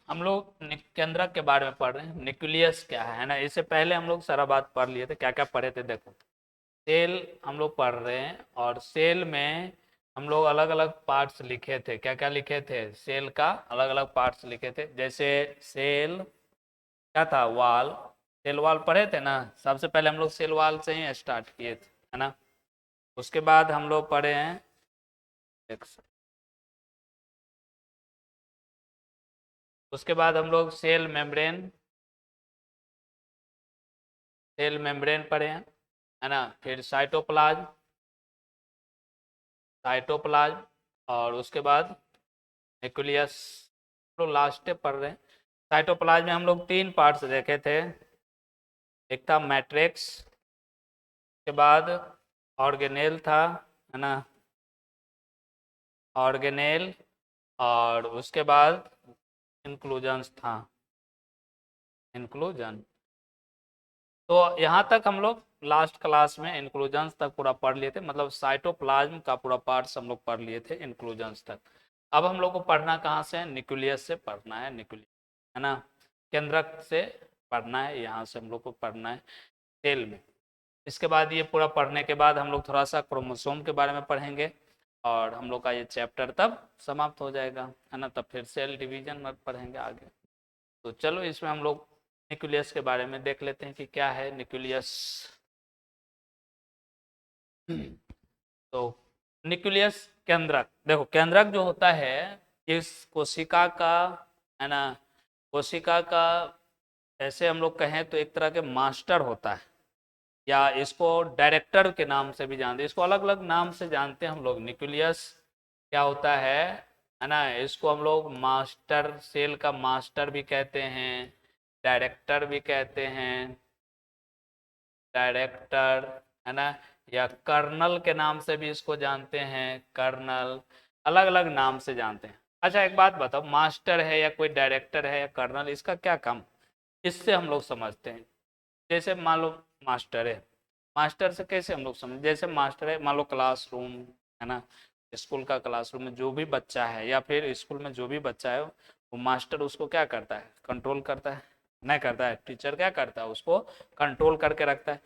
हम लोग केंद्रक के बारे में पढ़ रहे हैं। न्यूक्लियस क्या है ना, इससे पहले हम लोग सारा बात पढ़ लिए थे। क्या क्या पढ़े थे देखो। सेल हम लोग पढ़ रहे हैं, और सेल में हम लोग अलग अलग पार्ट्स लिखे थे। क्या क्या लिखे थे? सेल का अलग अलग पार्ट्स लिखे थे। जैसे सेल क्या था? वाल। सेल वाल पढ़े थे ना। सबसे पहले हम लोग सेल वाल से ही स्टार्ट किए थे, है ना। उसके बाद हम लोग पढ़े हैं उसके बाद हम लोग सेल मेम्ब्रेन, सेल मेम्ब्रेन पढ़े हैं, है ना। फिर साइटोप्लाज्म, साइटोप्लाज्म, और उसके बाद न्यूक्लियस। लोग लास्ट पढ़ रहे हैं। साइटोप्लाज्म में हम लोग 3 पार्ट्स देखे थे। एक था मैट्रिक्स, के बाद ऑर्गेनेल था, है ना, ऑर्गेनेल, और उसके बाद इंक्लूजन्स था, इंक्लूजन। तो यहाँ तक हम लोग लास्ट क्लास में इंक्लूजन्स तक पूरा पढ़ लिए थे। मतलब साइटोप्लाज्म का पूरा पार्ट्स हम लोग पढ़ लिए थे इंक्लूजन्स तक। अब हम लोग को पढ़ना कहाँ से है? न्यूक्लियस से पढ़ना है, न्यूक्लियस, है ना। केंद्रक से पढ़ना है, यहाँ से हम लोग को पढ़ना है सेल में। इसके बाद ये पूरा पढ़ने के बाद हम लोग थोड़ा सा क्रोमोसोम के बारे में पढ़ेंगे, और हम लोग का ये चैप्टर तब समाप्त हो जाएगा, है ना। तब फिर सेल डिवीजन पढ़ेंगे आगे। तो चलो इसमें हम लोग न्यूक्लियस के बारे में देख लेते हैं कि क्या है न्यूक्लियस। तो न्यूक्लियस केंद्रक, देखो केंद्रक जो होता है इस कोशिका का, है ना, कोशिका का, ऐसे हम लोग कहें तो एक तरह के मास्टर होता है, या इसको डायरेक्टर के नाम से भी जानते हैं। इसको अलग अलग नाम से जानते हैं हम लोग। न्यूक्लियस क्या होता है ना, इसको हम लोग मास्टर, सेल का मास्टर भी कहते हैं, डायरेक्टर भी कहते हैं, डायरेक्टर, है ना, या कर्नल के नाम से भी इसको जानते हैं, कर्नल। अलग अलग नाम से जानते हैं। अच्छा एक बात बताओ, मास्टर है या कोई डायरेक्टर है या कर्नल, इसका क्या काम? इससे हम लोग समझते हैं। जैसे मान लो मास्टर है, मास्टर से कैसे हम लोग समझ, जैसे मास्टर है, मान लो क्लासरूम, है ना, स्कूल का क्लासरूम में जो भी बच्चा है, या फिर स्कूल में जो भी बच्चा है, वो मास्टर उसको क्या करता है? कंट्रोल करता है, नहीं करता है? टीचर क्या करता है? उसको कंट्रोल करके रखता है।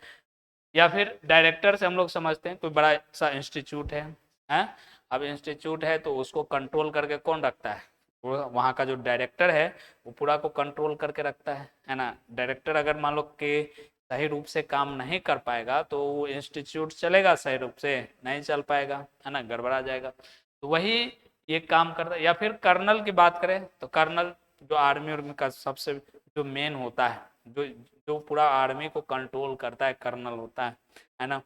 या फिर डायरेक्टर से हम लोग समझते हैं कोई बड़ा सा इंस्टीट्यूट है। अब इंस्टीट्यूट है तो उसको कंट्रोल करके कौन रखता है? वहाँ का जो डायरेक्टर है वो पूरा को कंट्रोल करके रखता है ना। डायरेक्टर अगर मान लो कि सही रूप से काम नहीं कर पाएगा तो वो इंस्टीट्यूट चलेगा सही रूप से? नहीं चल पाएगा, है ना, गड़बड़ा जाएगा। तो वही ये काम करता है। या फिर कर्नल की बात करें तो कर्नल जो आर्मी उर्मी का सबसे जो मेन होता है, जो जो पूरा आर्मी को कंट्रोल करता है, कर्नल होता है ना।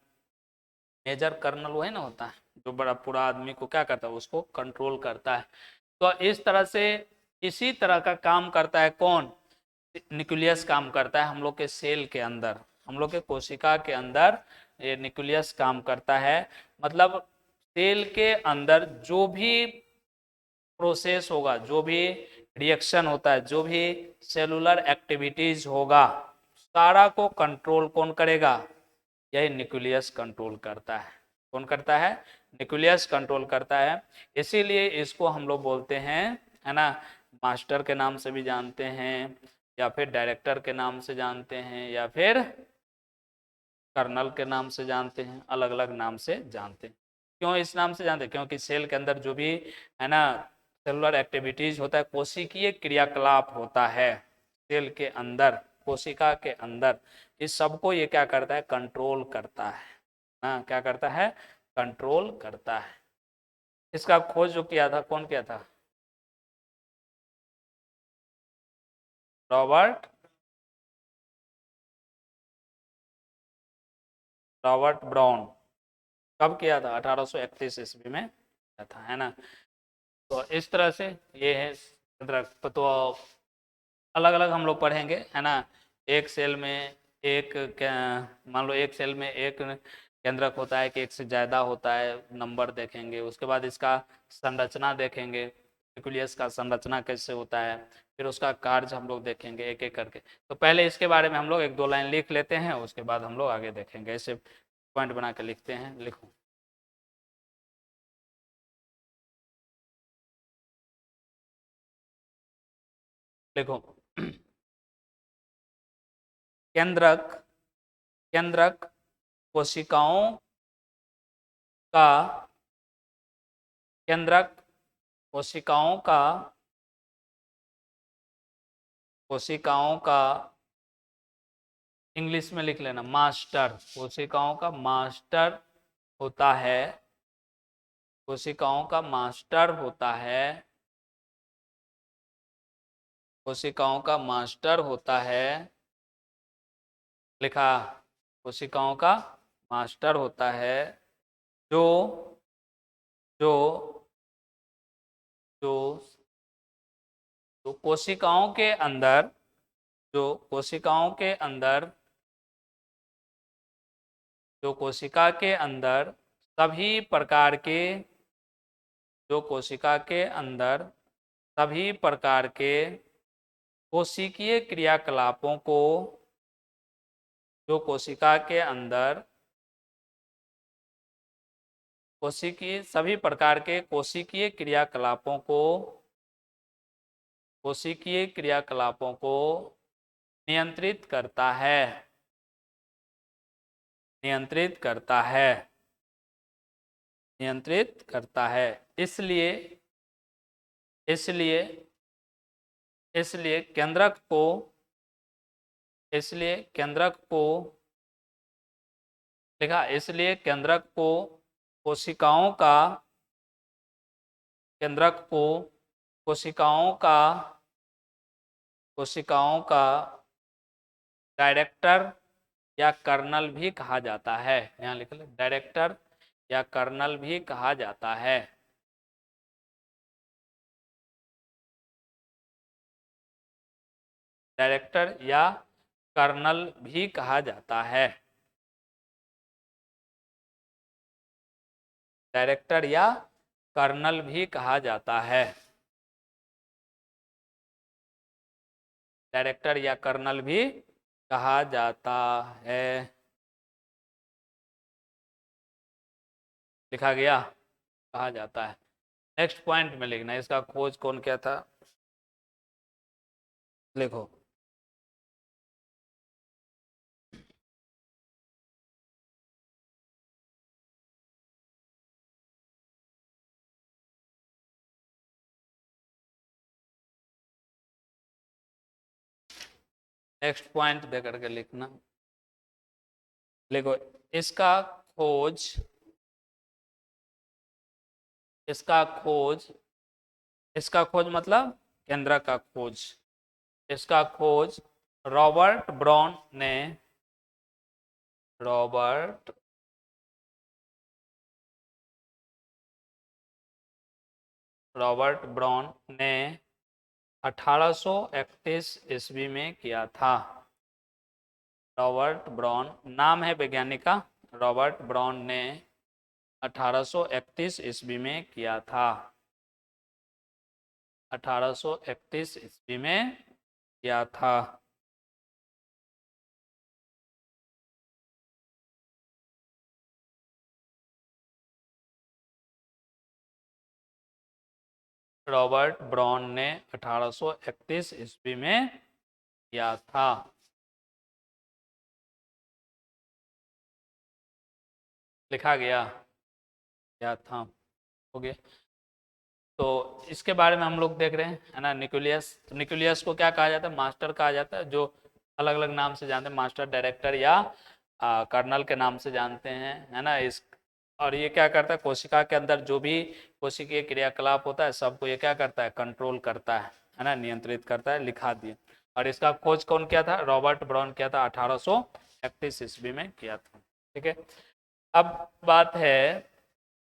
मेजर कर्नल वो है ना, होता है जो बड़ा पूरा आदमी को क्या करता है? उसको कंट्रोल करता है। तो इस तरह से इसी तरह का काम करता है कौन? न्यूक्लियस काम करता है हम लोग के सेल के अंदर, हम लोग के कोशिका के अंदर ये न्यूक्लियस काम करता है। मतलब सेल के अंदर जो भी प्रोसेस होगा, जो भी रिएक्शन होता है, जो भी सेलुलर एक्टिविटीज होगा, सारा को कंट्रोल कौन करेगा? यही न्यूक्लियस कंट्रोल करता है। कौन करता है? न्यूक्लियस कंट्रोल करता है। इसीलिए इसको हम लोग बोलते हैं, है ना, मास्टर के नाम से भी जानते हैं, या फिर डायरेक्टर के नाम से जानते हैं, या फिर कर्नल के नाम से जानते हैं। अलग अलग नाम से जानते हैं। क्यों इस नाम से जानते हैं? क्योंकि सेल के अंदर जो भी, है ना, सेलुलर एक्टिविटीज होता है, कोशिकीय क्रियाकलाप होता है सेल के अंदर, कोशिका के अंदर, इस सबको ये क्या करता है? कंट्रोल करता है ना। क्या करता है? कंट्रोल करता है। इसका खोज जो किया था, कौन किया था? Robert, Robert brown. कब किया था? 1831 ईस्वी में किया था, है ना। तो इस तरह से ये है दरख्त। तो अलग अलग हम लोग पढ़ेंगे, है ना। एक सेल में एक मान लो एक सेल में एक केंद्रक होता है कि एक से ज़्यादा होता है, नंबर देखेंगे। उसके बाद इसका संरचना देखेंगे, न्यूक्लियस का संरचना कैसे होता है। फिर उसका कार्य हम लोग देखेंगे एक एक करके। तो पहले इसके बारे में हम लोग एक दो लाइन लिख लेते हैं, उसके बाद हम लोग आगे देखेंगे। ऐसे पॉइंट बना के लिखते हैं, लिखो। देखो केंद्रक, केंद्रक कोशिकाओं का, केंद्रक कोशिकाओं का, कोशिकाओं का इंग्लिश में लिख लेना मास्टर, कोशिकाओं का मास्टर होता है, कोशिकाओं का मास्टर होता है, कोशिकाओं का मास्टर होता है, लिखा, कोशिकाओं का मास्टर होता है जो जो जो जो कोशिकाओं के अंदर, जो कोशिकाओं के अंदर, जो कोशिका के अंदर सभी प्रकार के, जो कोशिका के अंदर सभी प्रकार के कोशिकीय क्रियाकलापों को, जो कोशिका के अंदर कोशिकीय सभी प्रकार के कोशिकीय क्रियाकलापों को, कोशिकीय क्रियाकलापों को नियंत्रित करता है, नियंत्रित करता है, नियंत्रित करता है। इसलिए इसलिए इसलिए केंद्रक को, इसलिए केंद्रक को लिखा, इसलिए केंद्रक को कोशिकाओं का, केंद्रक को कोशिकाओं का, कोशिकाओं का डायरेक्टर या कर्नल भी कहा जाता है। यहाँ लिख ले डायरेक्टर या कर्नल भी कहा जाता है। डायरेक्टर या कर्नल भी कहा जाता है। डायरेक्टर या कर्नल भी कहा जाता है। डायरेक्टर या कर्नल भी कहा जाता है। लिखा गया, कहा जाता है। नेक्स्ट पॉइंट में लिखना, इसका खोज कौन किया था, लिखो। नेक्स्ट पॉइंट दे करके लिखना, लिखो इसका खोज, इसका खोज, इसका खोज मतलब केंद्र का खोज, इसका खोज रॉबर्ट ब्राउन ने, रॉबर्ट रॉबर्ट ब्राउन ने 1831 ईस्वी में किया था। रॉबर्ट ब्राउन नाम है वैज्ञानिक का, रॉबर्ट ब्राउन ने 1831 ईस्वी में किया था। 1831 ईस्वी में किया था। रॉबर्ट ब्राउन ने 1831 ईस्वी में किया था। लिखा गया, क्या था, हो गया। तो इसके बारे में हम लोग देख रहे हैं, है ना, न्यूक्लियस। तो न्यूक्लियस को क्या कहा जाता है, मास्टर कहा जाता है, जो अलग अलग नाम से जानते हैं, मास्टर, डायरेक्टर या कर्नल के नाम से जानते हैं, है ना। इस और ये क्या करता है, कोशिका के अंदर जो भी कोशिकीय क्रियाकलाप होता है सबको ये क्या करता है, कंट्रोल करता है ना, नियंत्रित करता है। लिखा दिए। और इसका खोज कौन किया था, रॉबर्ट ब्राउन किया था, 1831 ईस्वी में किया था। ठीक है। अब बात है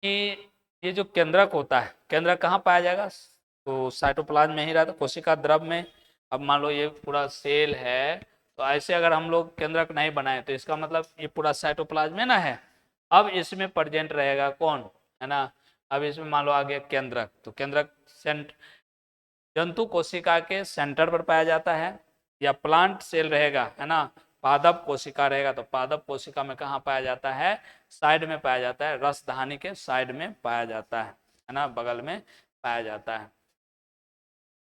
कि ये जो केंद्रक होता है, केंद्रक कहाँ पाया जाएगा, तो साइटोप्लाज्म में ही रहता, कोशिका द्रव में। अब मान लो ये पूरा सेल है, तो ऐसे अगर हम लोग केंद्रक नहीं बनाए तो इसका मतलब ये पूरा साइटोप्लाज्म में ना है। अब इसमें प्रेजेंट रहेगा कौन, है ना। अब इसमें मान लो आ गया केंद्रक, तो केंद्रक जंतु कोशिका के सेंटर पर पाया जाता है, या प्लांट सेल रहेगा, है ना, पादप कोशिका रहेगा तो पादप कोशिका में कहाँ पाया जाता है, साइड में पाया जाता है, रसधानी के साइड में पाया जाता है ना, बगल में पाया जाता है।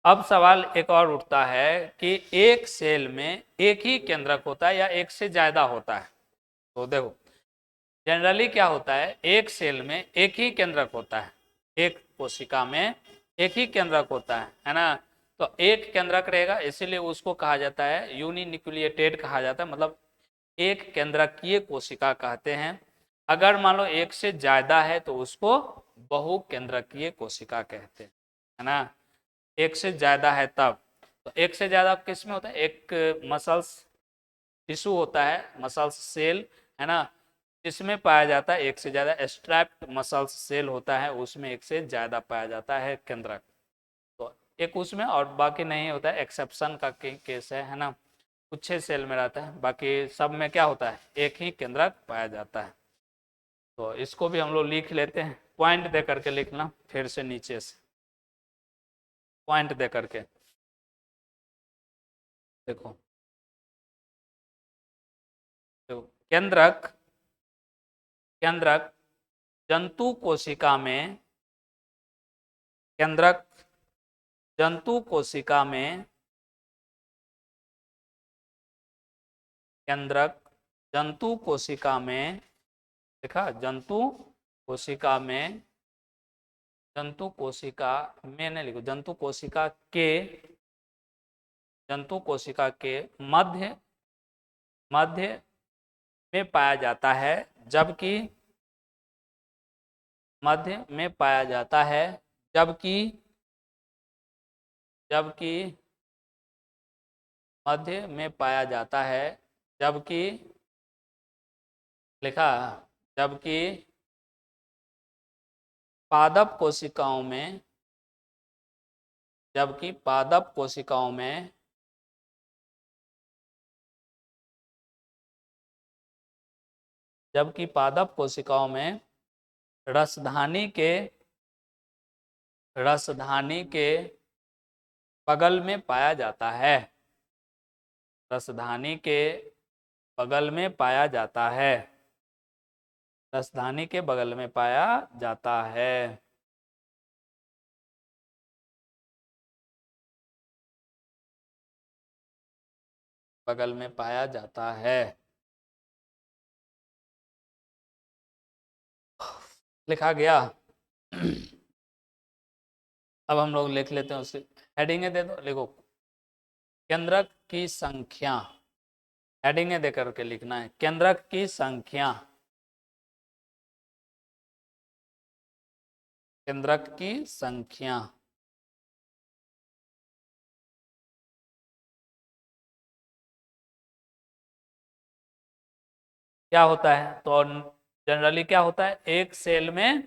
अब सवाल एक और उठता है कि एक सेल में एक ही केंद्रक होता है या एक से ज्यादा होता है। तो देखो जनरली क्या होता है, एक सेल में एक ही केंद्रक होता है, एक कोशिका में एक ही केंद्रक होता है ना। तो एक केंद्रक रहेगा, इसीलिए उसको कहा जाता है यूनिन्यूक्लिएटेड कहा जाता है, मतलब एक केंद्रकीय कोशिका कहते हैं। अगर मान लो एक से ज्यादा है तो उसको बहुकेंद्रकीय कोशिका कहते हैं, है ना। एक से ज्यादा है तब, तो एक से ज्यादा किस में होता है, एक मसल्स टिश्यू होता है, मसल्स सेल, है ना, जिसमें पाया जाता है एक से ज्यादा स्ट्रैप्ड मसल्स सेल होता है, उसमें एक से ज्यादा पाया जाता है केंद्रक। तो एक उसमें और बाकी नहीं होता है, एक्सेप्शन का केस है ना, कुछ सेल में रहता है, बाकी सब में क्या होता है, एक ही केंद्रक पाया जाता है। तो इसको भी हम लोग लिख लेते हैं, पॉइंट दे करके लिखना, फिर से नीचे से पॉइंट दे करके देखो। तो केंद्रक, केंद्रक जंतु कोशिका में, केंद्रक जंतु कोशिका में, केंद्रक जंतु कोशिका में, देखा जंतु कोशिका में, जंतु कोशिका में नहीं लिखो, जंतु कोशिका के, जंतु कोशिका के मध्य, मध्य में पाया जाता है, जबकि मध्य में पाया जाता है, जबकि, जबकि मध्य में पाया जाता है, जबकि लिखा, जबकि पादप कोशिकाओं में, जबकि पादप कोशिकाओं में, जबकि पादप कोशिकाओं में रसधानी के, रसधानी के बगल में पाया जाता है, रसधानी के बगल में पाया जाता है, रसधानी के बगल में पाया जाता है। बगल में पाया जाता है, लिखा गया। अब हम लोग लिख लेते हैं, उसकी हेडिंग दे दो, लिखो केंद्रक की संख्या, हेडिंग दे करके लिखना है, केंद्रक की संख्या, केंद्रक की संख्या। क्या होता है, तो जनरली क्या होता है, एक सेल में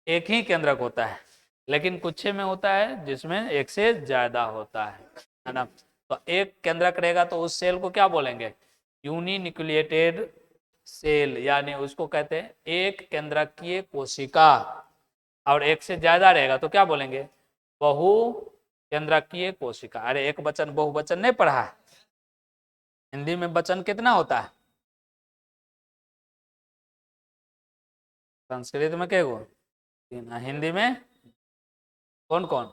एक ही केंद्रक होता है, लेकिन कुछ में होता है जिसमें एक से ज्यादा होता है ना। तो एक केंद्रक रहेगा तो उस सेल को क्या बोलेंगे, यूनिन्यूक्लिएटेड सेल, यानी उसको कहते हैं एक केंद्रकीय कोशिका। और एक से ज्यादा रहेगा तो क्या बोलेंगे, बहु केंद्रकीय कोशिका। अरे एक वचन बहुवचन नहीं पढ़ा है, हिंदी में वचन कितना होता है, संस्कृत में क्या गो, तीन, हिंदी में कौन कौन,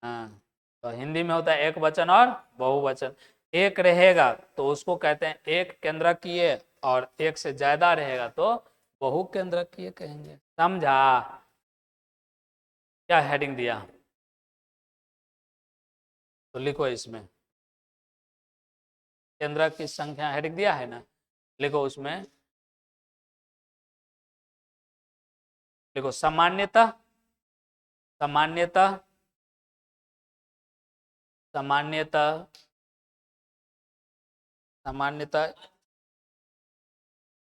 हाँ, तो हिंदी में होता है एक वचन और बहुवचन। एक रहेगा तो उसको कहते हैं एक केंद्रकीय, और एक से ज्यादा रहेगा तो बहुकेंद्रकीय कहेंगे, समझा। क्या हेडिंग दिया, तो लिखो इसमें केंद्रक की संख्या, हेडिंग दिया है ना, लिखो उसमें, लिखो सामान्यतः, सामान्यतः, सामान्यतः, सामान्यतः,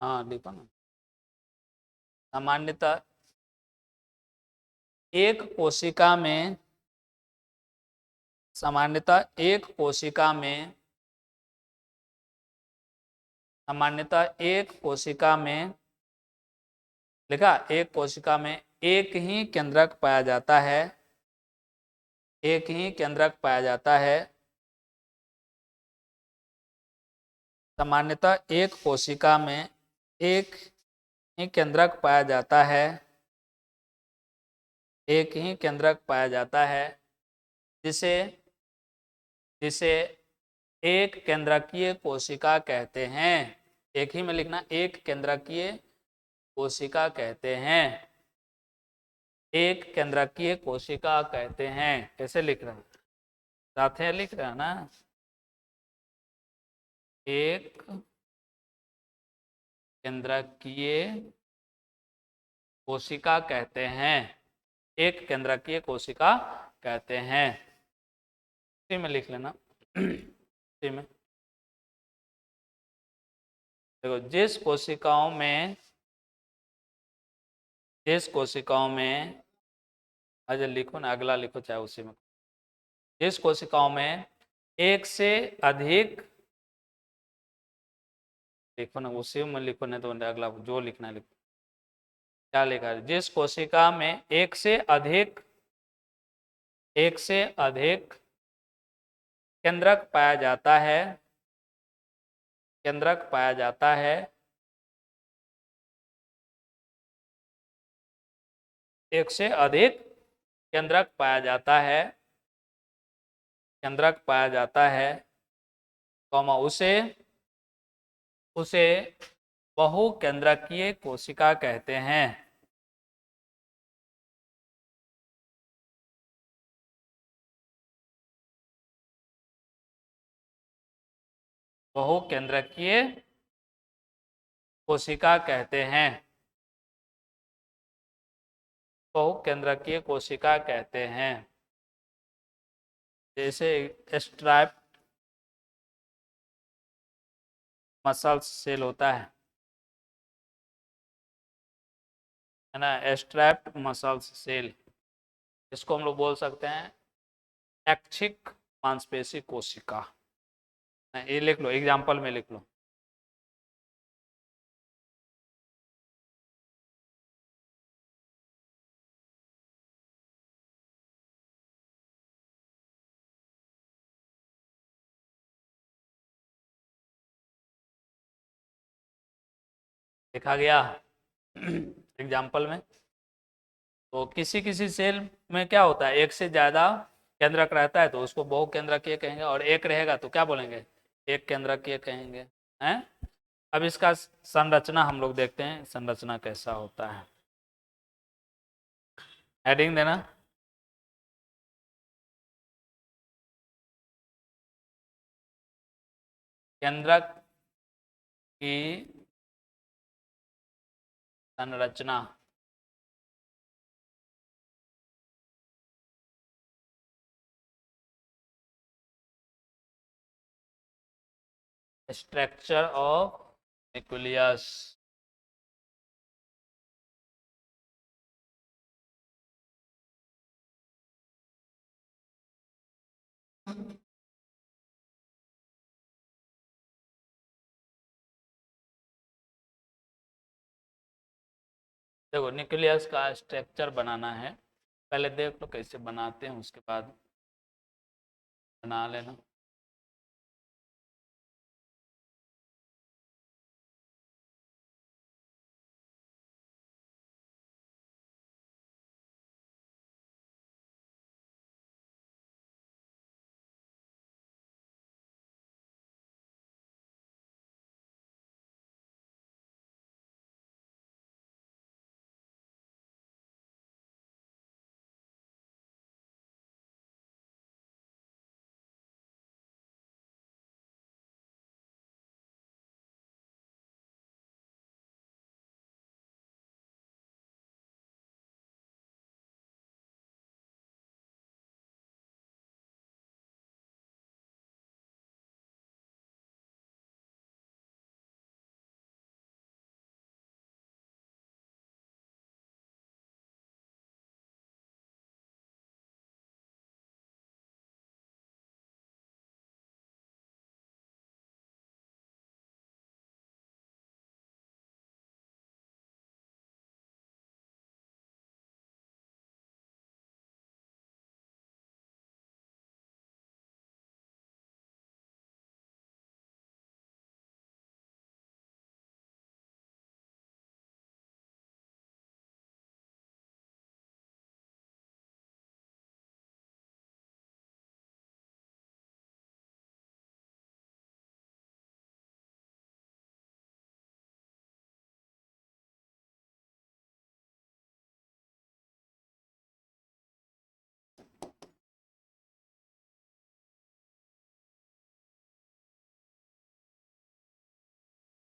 हाँ लिखो ना, सामान्यतः एक कोशिका में, सामान्यतः एक कोशिका में, सामान्यतः एक कोशिका में, लिखा एक कोशिका में एक ही केंद्रक पाया जाता है, एक ही केंद्रक पाया जाता है, सामान्यतः एक कोशिका में एक ही केंद्रक पाया जाता है, एक ही केंद्रक पाया जाता है जिसे जिसे एक केंद्रकीय कोशिका कहते हैं। एक ही में लिखना, एक केंद्रकीय कोशिका कहते हैं। एक केंद्रकीय कोशिका कहते हैं। कैसे लिख रहे हैं? साथ है लिख रहे हैं ना। एक केंद्रकीय कोशिका कहते हैं। एक केंद्रकीय कोशिका कहते हैं। इसी में लिख लेना। इसी में देखो, जिस कोशिकाओं में अजय लिखो ना, अगला लिखो चाहे उसी में। जिस कोशिकाओं में एक से अधिक, लिखो ना उसी में लिखो, नहीं तो अगला जो लिखना है लिखो। क्या लिखा है? जिस कोशिका में एक से अधिक केंद्रक पाया जाता है, केंद्रक पाया जाता है, एक से अधिक केंद्रक पाया जाता है, केंद्रक पाया जाता है, कौमा उसे बहुकेंद्रकीय कोशिका कहते हैं। बहुकेंद्रकीय कोशिका कहते हैं। बहुकेंद्रकीय कोशिका कहते हैं। जैसे स्ट्रैप मसल सेल होता है ना, स्ट्रैप्ड मसल सेल, इसको हम लोग बोल सकते हैं ऐच्छिक मांसपेशी कोशिका। ये लिख लो, एग्जाम्पल में लिख लो। लिखा गया एग्जाम्पल में। तो किसी किसी सेल में क्या होता है, एक से ज्यादा केंद्रक रहता है तो उसको बहुकेंद्रकीय कहेंगे, और एक रहेगा तो क्या बोलेंगे, एक केंद्रकीय कहेंगे। हैं? अब इसका संरचना हम लोग देखते हैं, संरचना कैसा होता है। हेडिंग देना। केंद्रक की संरचना। Structure of nucleus. देखो, न्यूक्लियस का स्ट्रक्चर बनाना है, पहले देख लो कैसे बनाते हैं, उसके बाद बना लेना।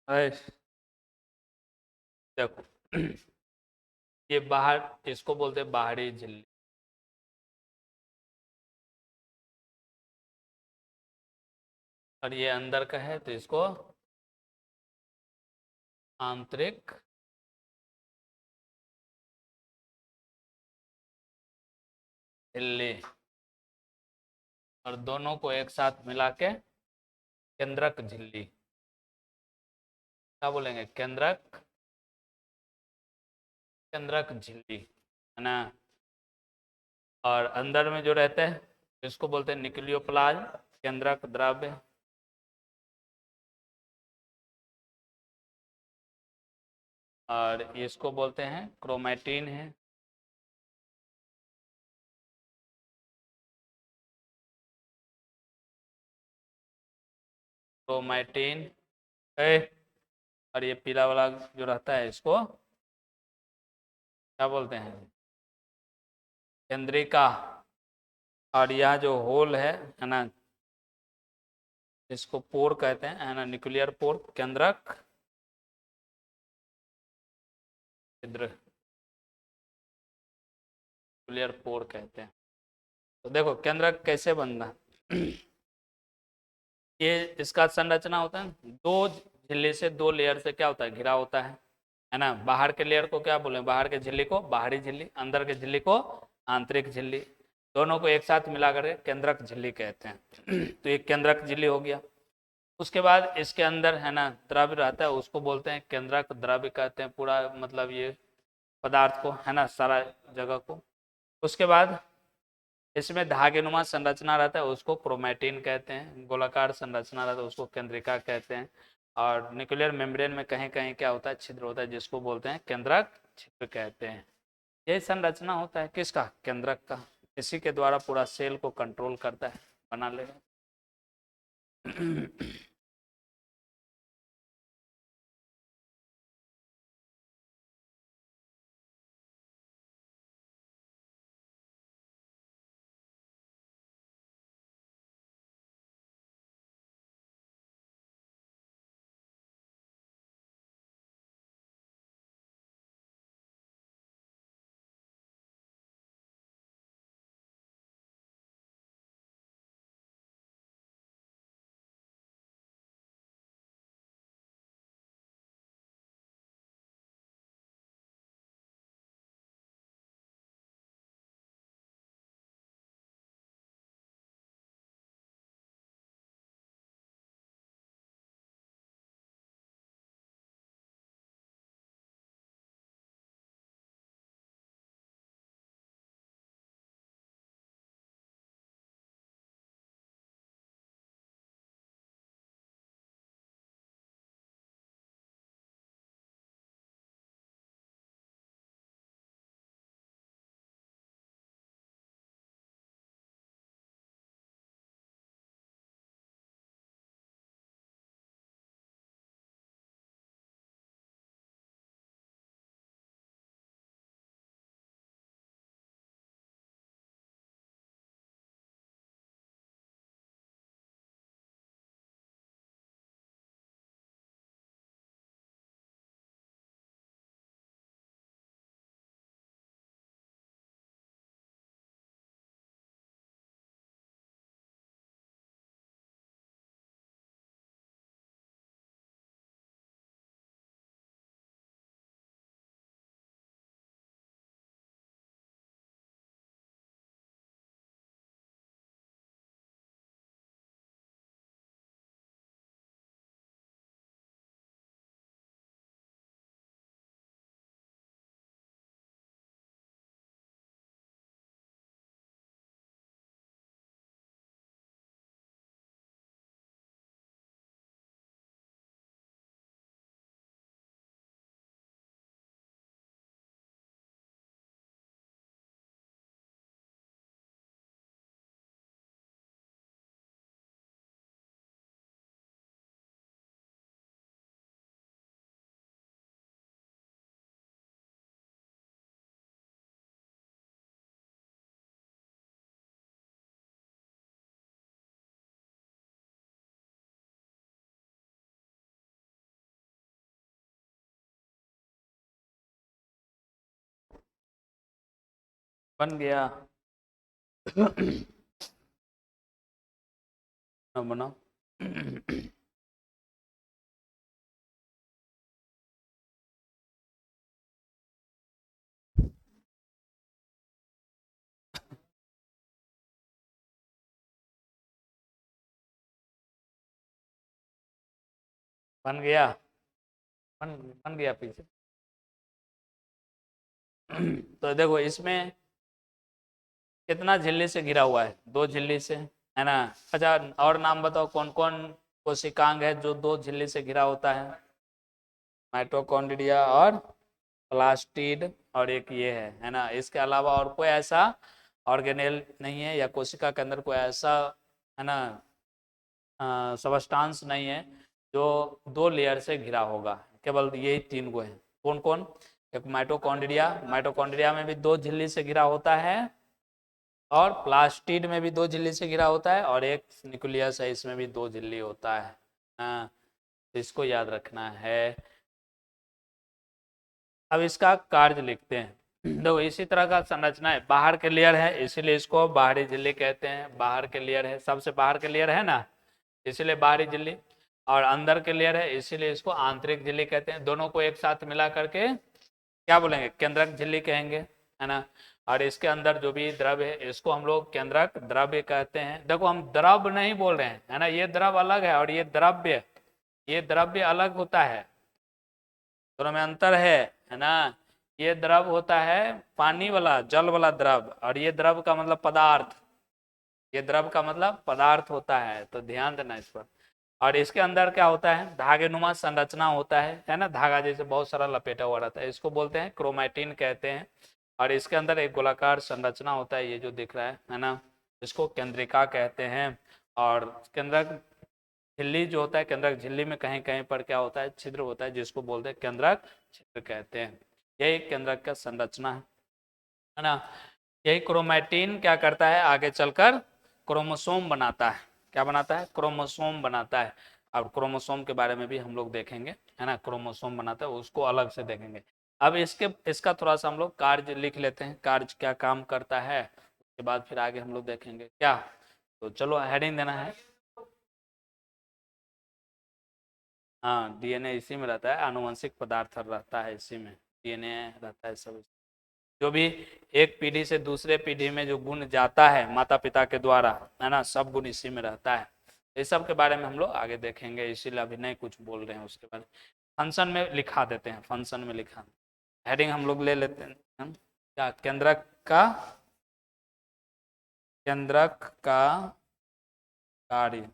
है। देखो ये बाहर, इसको बोलते हैं बाहरी झिल्ली। और ये अंदर का है तो इसको आंतरिक झिल्ली। और दोनों को एक साथ मिला के केंद्रक झिल्ली, क्या बोलेंगे, केंद्रक, केंद्रक झिल्ली, है ना। और अंदर में जो रहते हैं इसको बोलते हैं न्यूक्लियोप्लाज्म, केंद्रक द्रव्य। और इसको बोलते हैं क्रोमैटिन है। क्रोमैटिन है। और ये पीला वाला जो रहता है इसको क्या बोलते हैं, केंद्रिका। और यह जो होल है ना, इसको पोर कहते हैं, है ना, न्यूक्लियर पोर, केंद्रक छिद्र, न्यूक्लियर पोर कहते हैं। तो देखो केंद्रक कैसे बनना, ये इसका संरचना होता है, दो झिल्ली से, दो लेयर से क्या होता है, घिरा होता है ना। बाहर के लेयर को क्या बोले, बाहर के झिल्ली को बाहरी झिल्ली, अंदर के झिल्ली को आंतरिक झिल्ली। दोनों को एक साथ मिलाकर केंद्रक झिल्ली कहते हैं। तो ये केंद्रक झिल्ली हो गया। उसके बाद इसके अंदर है ना द्रव्य रहता है, उसको बोलते हैं केंद्रक द्रव्य कहते हैं, पूरा मतलब ये पदार्थ को, है ना, सारा जगह को। उसके बाद इसमें धागेनुमा संरचना रहता है, उसको क्रोमैटिन कहते हैं। गोलाकार संरचना रहता है उसको केंद्रिका कहते हैं। और न्यूक्लियर मेम्ब्रेन में कहीं कहीं क्या होता है, छिद्र होता है, जिसको बोलते हैं केंद्रक छिद्र कहते हैं। यही संरचना होता है किसका, केंद्रक का। इसी के द्वारा पूरा सेल को कंट्रोल करता है, बना लेगा। बन गया। अब बनाओ। बन गया। बन बन गया पीछे। तो देखो इसमें कितना झिल्ली से घिरा हुआ है, दो झिल्ली से, है ना। अच्छा, और नाम बताओ कौन कौन कोशिकांग है जो दो झिल्ली से घिरा होता है। माइटोकॉन्ड्रिया और प्लास्टिड, और एक ये है ना। इसके अलावा और कोई ऐसा ऑर्गेनेल नहीं है, या कोशिका के अंदर कोई ऐसा, है ना, सबस्टांस नहीं है जो दो लेयर से घिरा होगा। केवल यही तीन गो हैं। कौन कौन? एक माइटोकॉन्ड्रिया, माइटोकॉन्ड्रिया में भी दो झिल्ली से घिरा होता है, और प्लास्टिड में भी दो झिल्ली से घिरा होता है, और एक न्यूक्लियस है, इसमें भी दो झिल्ली होता है। हाँ, तो इसको याद रखना है। अब इसका कार्य लिखते हैं। देखो इसी तरह का संरचना है, बाहर के लेयर है इसीलिए इसको बाहरी झिल्ली कहते हैं। बाहर के लेयर है, सबसे बाहर के लेयर है ना, इसीलिए बाहरी झिल्ली। और अंदर के लेयर है इसीलिए इसको आंतरिक झिल्ली कहते हैं। दोनों को एक साथ मिला करके क्या बोलेंगे? केंद्रक झिल्ली कहेंगे, है ना। और इसके अंदर जो भी द्रव है इसको हम लोग केंद्रक द्रव्य कहते हैं। देखो हम द्रव नहीं बोल रहे हैं, है ना, ये द्रव अलग है और ये द्रव्य अलग होता है, दोनों में अंतर है ना। ये द्रव होता है पानी वाला, जल वाला द्रव, और ये द्रव का मतलब पदार्थ, ये द्रव का मतलब पदार्थ होता है, तो ध्यान देना इस पर। और इसके अंदर क्या होता है? धागे नुमा संरचना होता है ना, धागा जैसे बहुत सारा लपेटा हुआ रहता है, इसको बोलते हैं क्रोमैटिन कहते हैं। और इसके अंदर एक गोलाकार संरचना होता है, ये जो दिख रहा है ना, इसको केंद्रिका कहते हैं। और केंद्रक झिल्ली जो होता है, केंद्रक झिल्ली में कहीं कहीं पर क्या होता है? छिद्र होता है, जिसको बोलते हैं केंद्रक छिद्र कहते हैं। यही केंद्रक का संरचना है ना। यही क्रोमैटिन क्या करता है? आगे चलकर क्रोमोसोम बनाता है। क्या बनाता है? क्रोमोसोम बनाता है। अब क्रोमोसोम के बारे में भी हम लोग देखेंगे, है ना। क्रोमोसोम बनाता है, उसको अलग से देखेंगे। अब इसका थोड़ा सा हम लोग कार्य लिख लेते हैं, कार्य क्या काम करता है, उसके बाद फिर आगे हम लोग देखेंगे क्या। तो चलो हेडिंग देना है। हाँ, डीएनए इसी में रहता है, आनुवंशिक पदार्थ रहता है इसी में, डीएनए रहता है सब। जो भी एक पीढ़ी से दूसरे पीढ़ी में जो गुण जाता है माता पिता के द्वारा, है ना, सब गुण इसी में रहता है। इस सब के बारे में हम लोग आगे देखेंगे, इसीलिए अभी नहीं कुछ बोल रहे हैं उसके बारे में। फंक्शन में लिखा देते हैं, फंक्शन में लिखा, हेडिंग हम लोग ले लेते हैं क्या? केंद्रक का कार्य।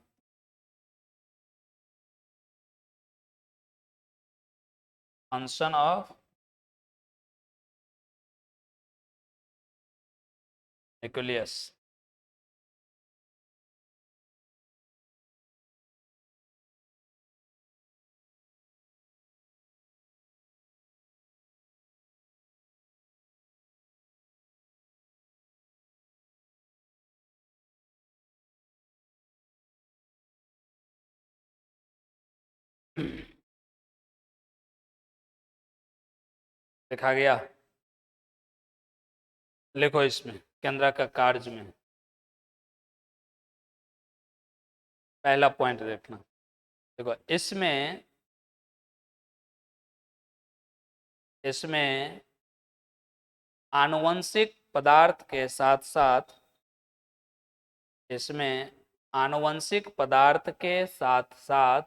Function of nucleus. लिखा गया, लिखो इसमें केंद्रक का कार्य में पहला पॉइंट देखना। देखो इसमें इसमें आनुवंशिक पदार्थ के साथ साथ, इसमें आनुवंशिक पदार्थ के साथ साथ,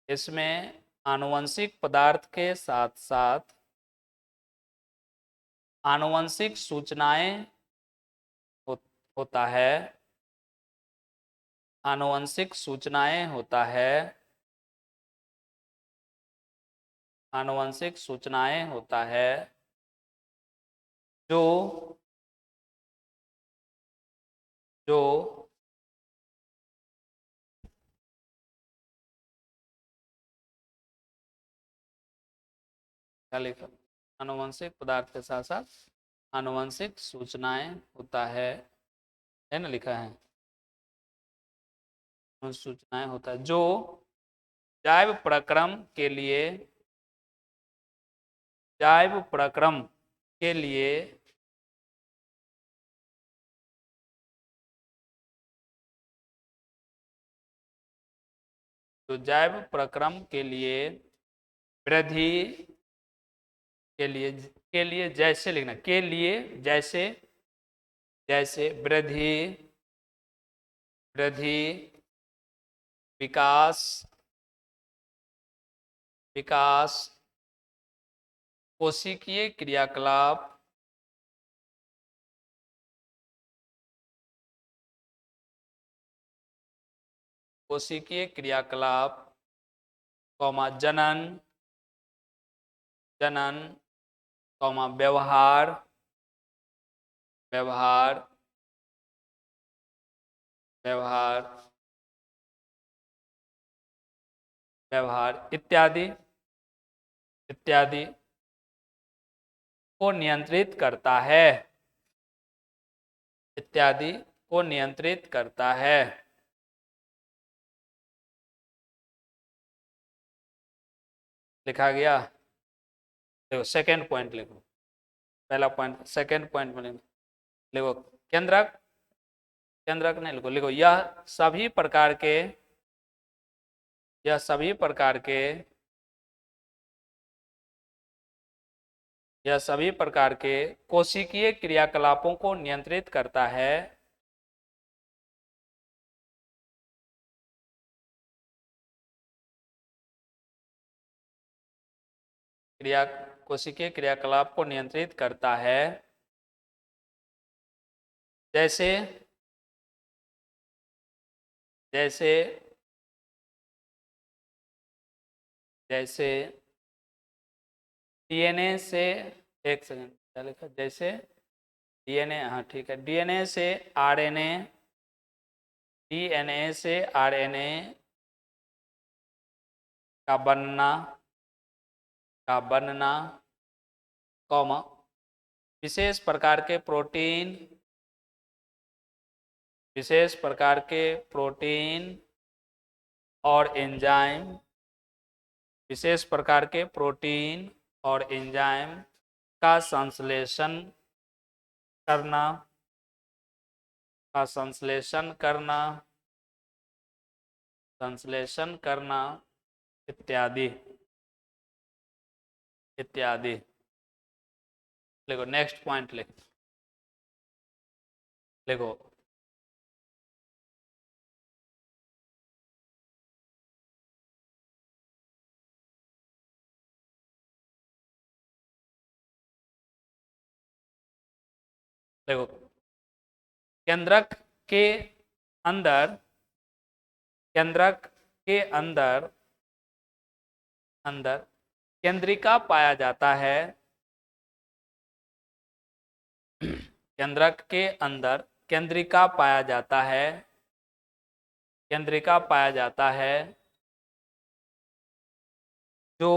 इसमें आनुवंशिक पदार्थ के साथ साथ आनुवंशिक सूचनाएं होता है, आनुवंशिक सूचनाएं होता है, आनुवंशिक सूचनाएं होता है, जो जो क्या लिखा? आनुवंशिक पदार्थ के साथ साथ आनुवंशिक सूचनाएं होता है ना, लिखा है। सूचनाएं होता है जो जैव प्रक्रम के लिए, जैव प्रक्रम के लिए जो जैव प्रक्रम के लिए वृद्धि के लिए जैसे लिखना, के लिए जैसे, जैसे वृद्धि, वृद्धि, विकास, विकास, कोशिकीय क्रियाकलाप, कोशिकीय क्रियाकलाप, कौमा जनन, जनन, कौमा व्यवहार, व्यवहार, व्यवहार, व्यवहार इत्यादि, इत्यादि को नियंत्रित करता है, इत्यादि को नियंत्रित करता है। लिखा गया। देखो सेकेंड पॉइंट लिखो, पहला पॉइंट सेकेंड पॉइंट में लिखो केंद्रक, केंद्रक नहीं लिखो, लिखो यह सभी प्रकार के, यह सभी प्रकार के, यह सभी प्रकार के कोशिकीय क्रियाकलापों को नियंत्रित करता है, क्रिया कोशिकीय क्रियाकलाप को नियंत्रित करता है, जैसे, जैसे, जैसे डीएनए से, एक सेकंड क्या लिखा, जैसे डीएनए, हाँ ठीक है, डीएनए से आरएनए, डीएनए से आरएनए का बनना, का बनना, कॉमा विशेष प्रकार के प्रोटीन, विशेष प्रकार के प्रोटीन और एंजाइम, विशेष प्रकार के प्रोटीन और एंजाइम का संश्लेषण करना, का संश्लेषण करना, संश्लेषण करना इत्यादि, इत्यादि। लिखो नेक्स्ट पॉइंट लिखो, लिखो देखो केंद्रक के अंदर, केंद्रक के अंदर, अंदर केंद्रिका पाया जाता है, केंद्रक के अंदर केंद्रिका पाया जाता है, केंद्रिका पाया जाता है, जो,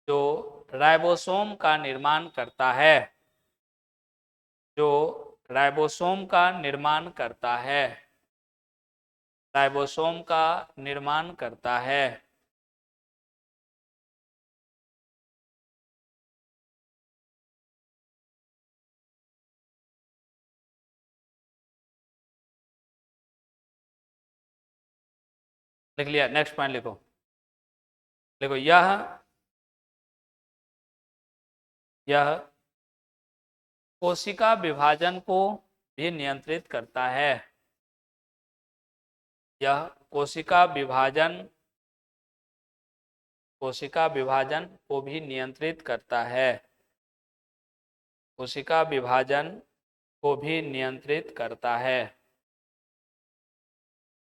जो राइबोसोम का निर्माण करता है, जो राइबोसोम का निर्माण करता है, राइबोसोम का निर्माण करता है। लिख लिया, नेक्स्ट पॉइंट लिखो, लिखो यह कोशिका विभाजन को भी नियंत्रित करता है, यह कोशिका विभाजन, कोशिका विभाजन को भी नियंत्रित करता है, कोशिका विभाजन को भी नियंत्रित करता है,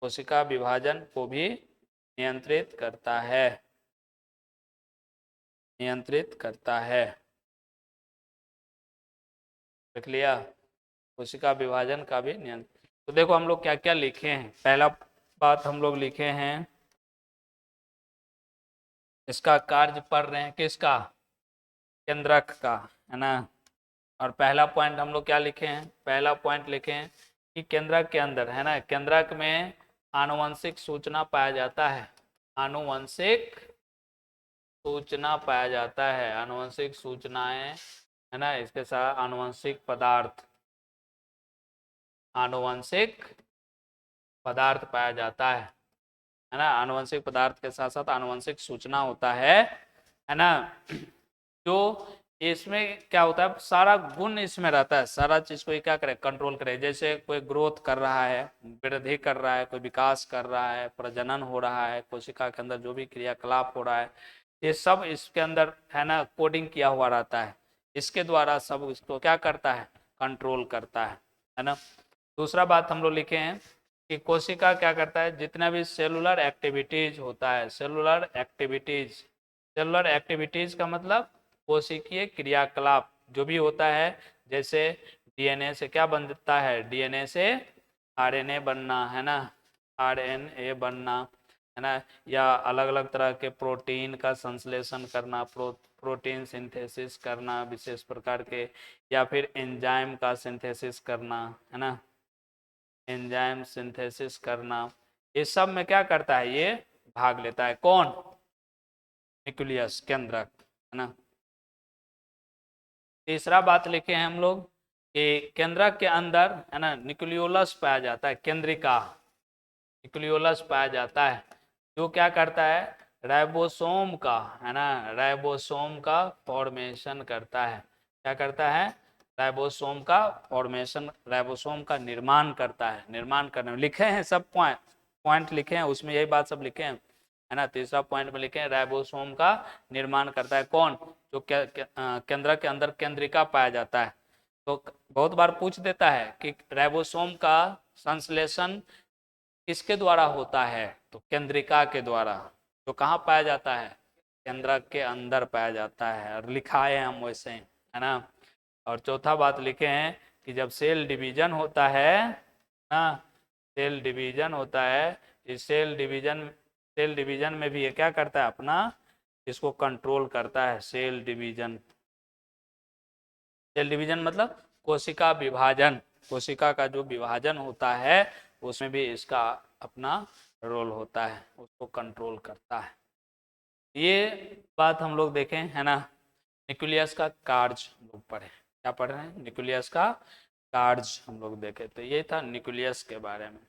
कोशिका विभाजन को भी नियंत्रित करता है, नियंत्रित करता है। लिख लिया, कोशिका विभाजन का भी नियंत्रण। तो देखो हम लोग क्या क्या लिखे हैं। पहला बात हम लोग लिखे हैं, इसका कार्य पढ़ रहे हैं किसका, केंद्रक का, है ना। और पहला पॉइंट हम लोग क्या लिखे हैं, पहला पॉइंट लिखे हैं कि केंद्रक के अंदर, है ना, केंद्रक में आनुवंशिक सूचना पाया जाता है, आनुवंशिक सूचना पाया जाता है, आनुवंशिक सूचनाएं, है ना, इसके साथ आनुवंशिक पदार्थ, आनुवंशिक पदार्थ पाया जाता है ना। आनुवंशिक पदार्थ के साथ साथ आनुवंशिक सूचना होता है ना। जो इसमें क्या होता है, सारा गुण इसमें रहता है, सारा चीज को ये क्या करे, कंट्रोल करे। जैसे कोई ग्रोथ कर रहा है, वृद्धि कर रहा है, कोई विकास कर रहा है, प्रजनन हो रहा है, कोशिका के अंदर जो भी क्रियाकलाप हो रहा है, ये सब इसके अंदर है ना कोडिंग किया हुआ रहता है। इसके द्वारा सब इसको क्या करता है, कंट्रोल करता है ना। दूसरा बात हम लोग लिखे हैं कि कोशिका क्या करता है, जितना भी सेलुलर एक्टिविटीज होता है, सेलुलर एक्टिविटीज का मतलब कोशिकीय क्रियाकलाप जो भी होता है। जैसे डीएनए से क्या बनता है, डीएनए से आरएनए बनना है ना, आरएनए बनना है ना, या अलग अलग तरह के प्रोटीन का संश्लेषण करना, प्रोटीन सिंथेसिस करना विशेष प्रकार के, या फिर एंजाइम का सिंथेसिस करना है ना, एंजाइम सिंथेसिस करना, ये सब में क्या करता है, ये भाग लेता है। कौन, न्यूक्लियस, केंद्रक है ना। तीसरा बात लिखे हैं हम लोग कि केंद्रक के अंदर है ना न्यूक्लियोलस पाया जाता है, केंद्रिका, न्यूक्लियोलस पाया जाता है, जो क्या करता है, राइबोसोम का है ना, राइबोसोम का फॉर्मेशन करता है। क्या करता है, राइबोसोम का फॉर्मेशन, राइबोसोम का निर्माण करता है। निर्माण करने में लिखे हैं सब पॉइंट लिखे हैं, उसमें यही बात सब लिखे हैं है ना। तीसरा पॉइंट में लिखे हैं राइबोसोम का निर्माण करता है। कौन, जो केंद्रक के अंदर केंद्रिका पाया जाता है। तो बहुत बार पूछ देता है कि राइबोसोम का संश्लेषण किसके द्वारा होता है, तो केंद्रिका के द्वारा। तो कहाँ पाया जाता है, केंद्रक के अंदर पाया जाता है, और लिखाए हैं हम वैसे है ना। और चौथा बात लिखे हैं कि जब सेल डिवीजन होता है ना, सेल डिवीजन होता है, इस सेल डिवीजन में भी ये क्या करता है, अपना इसको कंट्रोल करता है। सेल डिवीजन, सेल डिवीजन मतलब कोशिका विभाजन, कोशिका का जो विभाजन होता है उसमें भी इसका अपना रोल होता है, उसको कंट्रोल करता है। ये बात हम लोग देखें है ना। न्यूक्लियस का कार्य हम लोग पढ़े, क्या पढ़ रहे हैं, न्यूक्लियस का कार्य हम लोग देखे, तो ये था न्यूक्लियस के बारे में।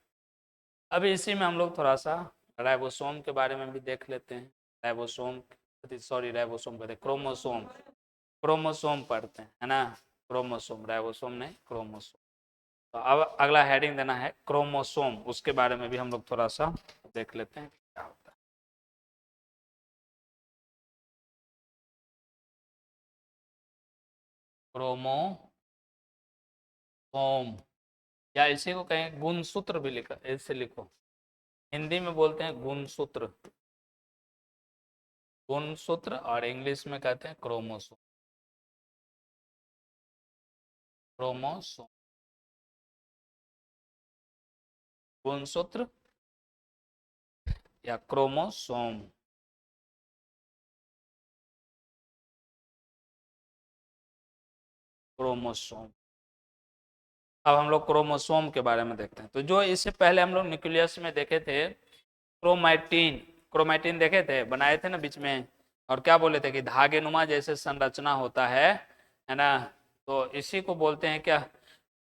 अभी इसी में हम लोग थोड़ा सा राइबोसोम के बारे में भी देख लेते हैं। राइबोसोम, सॉरी राइबोसोम कहते हैं, क्रोमोसोम, क्रोमोसोम पढ़ते हैं है ना, क्रोमोसोम, राइबोसोम नहीं, क्रोमोसोम। तो अब अगला हेडिंग देना है क्रोमोसोम, उसके बारे में भी हम लोग थोड़ा सा देख लेते हैं क्या होता है। क्रोमोसोम, या इसी को कहें गुणसूत्र भी लिखा, ऐसे लिखो, हिंदी में बोलते हैं गुणसूत्र, गुणसूत्र, और इंग्लिश में कहते हैं क्रोमोसोम, क्रोमोसोम, गुणसूत्र या क्रोमोसोम। क्रोमोसोम, अब हम लोग क्रोमोसोम के बारे में देखते हैं। तो जो इससे पहले हम लोग न्यूक्लियस में देखे थे क्रोमैटिन, क्रोमैटिन देखे थे, बनाए थे ना बीच में, और क्या बोले थे कि धागे नुमा जैसे संरचना होता है ना। तो इसी को बोलते हैं क्या,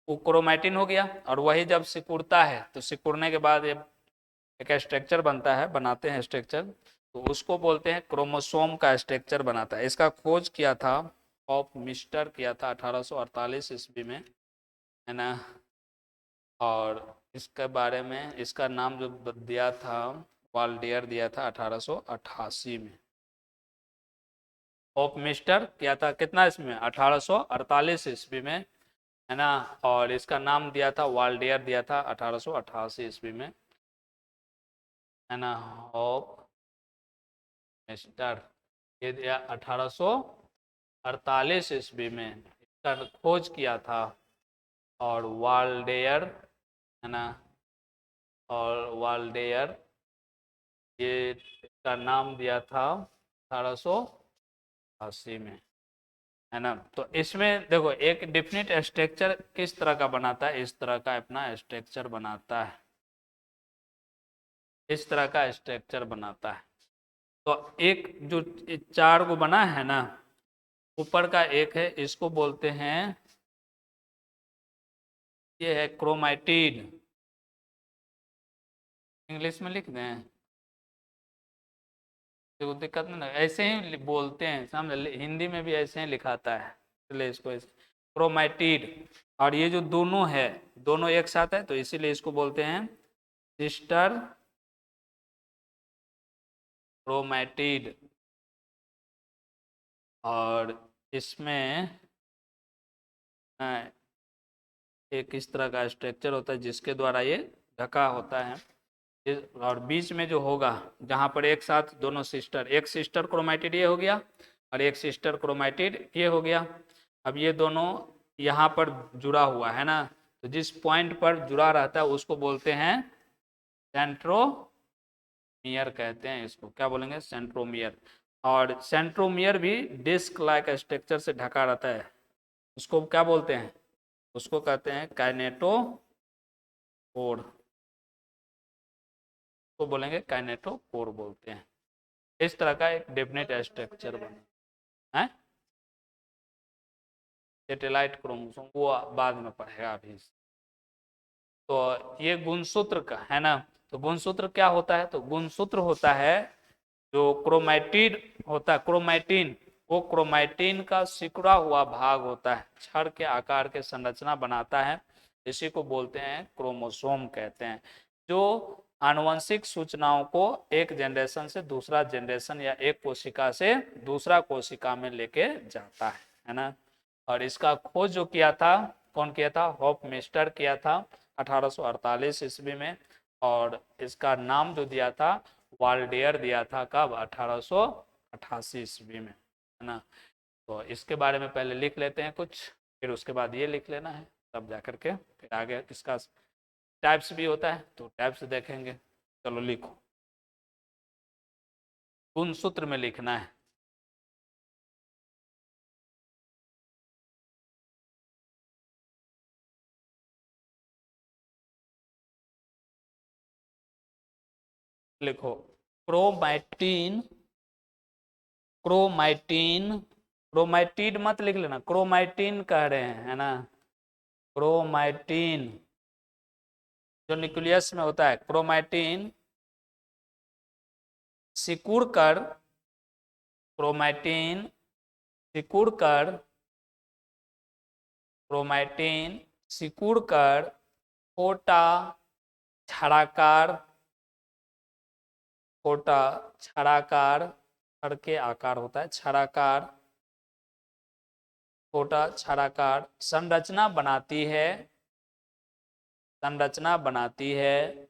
वो क्रोमैटिन हो गया, और वही जब सिकुड़ता है तो सिकुड़ने के बाद ये एक स्ट्रक्चर बनता है, बनाते हैं स्ट्रक्चर, तो उसको बोलते हैं क्रोमोसोम का स्ट्रक्चर बनाता है। इसका खोज किया था ऑफ मिस्टर किया था 1848 ईस्वी में है ना। और इसके बारे में इसका नाम जो दिया था वाल्डियर दिया था 1888 में। ऑफ मिस्टर किया था कितना इसमें, 1848 ईस्वी में है ना। और इसका नाम दिया था वाल्डियर दिया था 1888 ईस्वी में है ना। ऑफ मिस्टर ये दिया 1848 ईस्वी में, इसका खोज किया था। और वाल्डेयर है ना, और वाल्डेयर ये इसका नाम दिया था 1880 में है ना। तो इसमें देखो एक डिफिनिट स्ट्रक्चर किस तरह का बनाता है, इस तरह का अपना स्ट्रक्चर बनाता है, इस तरह का स्ट्रक्चर बनाता है। तो एक जो चार को बना है ना, ऊपर का एक है, इसको बोलते हैं, ये है क्रोमैटिड, इंग्लिश में लिख दें, तो दिक्कत नहीं ना, ऐसे ही बोलते हैं समझ, हिंदी में भी ऐसे ही लिखाता है, इसलिए इसको क्रोमैटिड। और ये जो दोनों है, दोनों एक साथ है, तो इसीलिए इसको बोलते हैं सिस्टर क्रोमैटिड। और इसमें एक इस तरह का स्ट्रक्चर होता है जिसके द्वारा ये ढका होता है। और बीच में जो होगा, जहाँ पर एक साथ दोनों सिस्टर, एक सिस्टर क्रोमैटिड ये हो गया और एक सिस्टर क्रोमैटिड ये हो गया। अब ये दोनों यहाँ पर जुड़ा हुआ है ना, तो जिस पॉइंट पर जुड़ा रहता है उसको बोलते हैं सेंट्रोमियर कहते हैं। इसको क्या बोलेंगे? सेंट्रोमियर। और सेंट्रोमियर भी डिस्क लाइक स्ट्रक्चर से ढका रहता है, उसको क्या बोलते हैं? उसको कहते हैं काइनेटोकोर, को बोलेंगे काइनेटोकोर बोलते हैं। इस तरह का एक डेफिनेट स्ट्रक्चर बना है। सेटेलाइट क्रोमोसोम वो बाद में पढ़ेगा अभी। तो ये गुणसूत्र का है ना, तो गुणसूत्र क्या होता है? तो गुणसूत्र होता है जो क्रोमैटिड होता है, क्रोमैटिन, वो क्रोमैटिन का सिकुड़ा हुआ भाग होता है, छड़ के आकार के संरचना बनाता है, इसी को बोलते हैं क्रोमोसोम कहते हैं, जो आनुवंशिक सूचनाओं को एक जनरेशन से दूसरा जनरेशन या एक कोशिका से दूसरा कोशिका में लेके जाता है ना। और इसका खोज जो किया था, कौन किया था? हॉफमेस्टर किया था 1848 ईस्वी में। और इसका नाम जो दिया था वाल्डेयर दिया था, कब? 1888 ईस्वी में, है ना। तो इसके बारे में पहले लिख लेते हैं कुछ, फिर उसके बाद ये लिख लेना है, तब जा करके फिर आगे इसका टाइप्स भी होता है तो टाइप्स देखेंगे। चलो लिखो, गुणसूत्र में लिखना है। लिखो क्रोमैटिन, क्रोमैटिन, क्रोमैटिड मत लिख लेना, क्रोमैटिन कह रहे हैं, है ना। क्रोमैटिन जो न्यूक्लियस में होता है, क्रोमैटिन सिकुड़कर, क्रोमैटिन सिकुड़कर, क्रोमैटिन सिकुड़कर छोटा छड़ाकार, छोटा छड़ाकार, छड़ के आकार होता है, छड़ाकार, छोटा छड़ाकार संरचना बनाती है, संरचना बनाती है,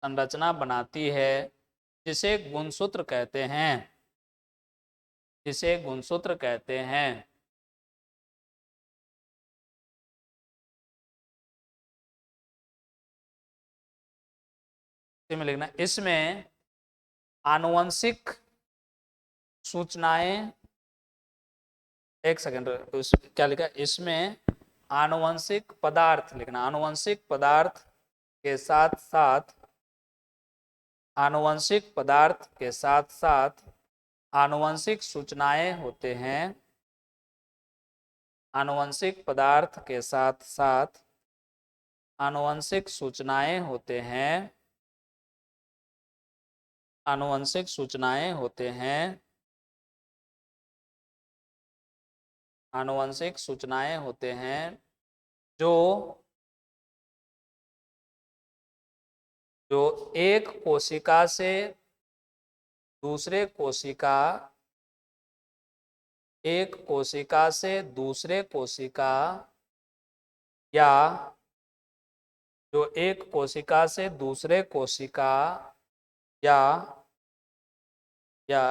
संरचना बनाती है, जिसे गुणसूत्र कहते हैं, जिसे गुणसूत्र कहते हैं। में लिखना, इसमें आनुवंशिक सूचनाएं, एक सेकंड, क्या लिखा? इसमें आनुवंशिक पदार्थ लिखना, आनुवंशिक पदार्थ के साथ साथ, आनुवंशिक पदार्थ के साथ साथ आनुवंशिक सूचनाएं होते हैं, आनुवंशिक पदार्थ के साथ साथ आनुवंशिक सूचनाएं होते हैं, आनुवंशिक सूचनाएं होते हैं, आनुवंशिक सूचनाएं होते हैं, जो जो एक कोशिका से दूसरे कोशिका, एक कोशिका से दूसरे कोशिका, या जो एक कोशिका से दूसरे कोशिका, या या